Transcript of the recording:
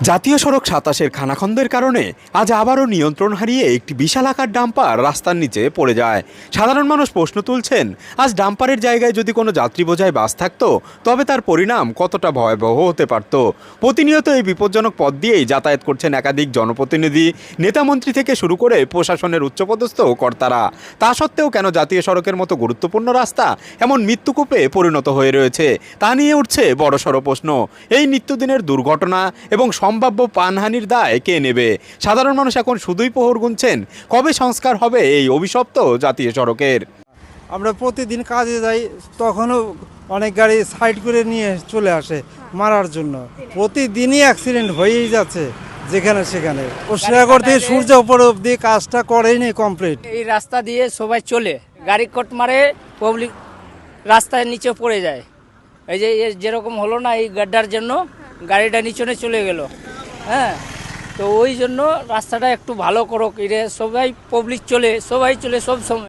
জাতীয় সড়ক ২৭-এর খানাখন্দের কারণে আজ আবারও নিয়ন্ত্রণ হারিয়ে একটি বিশাল আকার ডাম্পার রাস্তার নিচে পড়ে যায়। সাধারণ মানুষ প্রশ্ন তুলছেন, আজ ডাম্পারের জায়গায় যদি কোনো যাত্রী বোঝাই বাস থাকতো তবে তার পরিণাম কতটা ভয়াবহ হতে পারত। প্রতিনিয়ত এই বিপজ্জনক পথ দিয়েই যাতায়াত করছেন একাধিক জনপ্রতিনিধি, নেতামন্ত্রী থেকে শুরু করে প্রশাসনের উচ্চপদস্থ কর্তারা। তা সত্ত্বেও কেন জাতীয় সড়কের মতো গুরুত্বপূর্ণ রাস্তা এমন মৃত্যুকূপে পরিণত হয়ে রয়েছে তা নিয়ে উঠছে বড়সড় প্রশ্ন। এই নিত্যদিনের দুর্ঘটনা এবং সম্ভাব্য প্রাণহানির দায় কে নেবে? সাধারণ মানুষ এখন শুধুই প্রহর গুনছেন কবে সংস্কার হবে এই অভিশপ্ত জাতীয় সড়কের। আমরা প্রতিদিন কাজে যাই, তখনও অনেক গাড়ি সাইড করে নিয়ে চলে আসে মারার জন্য। প্রতিদিনই অ্যাক্সিডেন্ট হয়েই যাচ্ছে যেখানে সেখানে। পশ্চিমবঙ্গ থেকে সূর্য উপরে অব্দি কাজটা করেনি কমপ্লিট। এই রাস্তা দিয়ে সবাই চলে, গাড়ি কট মারে, পাবলিক রাস্তার নিচে পড়ে যায়। এই যে যেরকম হলো না, এই গাড্ডার জন্য গাড়িটা নিচনে চলে গেল। হ্যাঁ, তো ওই জন্য রাস্তাটা একটু ভালো করুক। সবাই পাবলিক চলে, সবাই চলে সব সময়।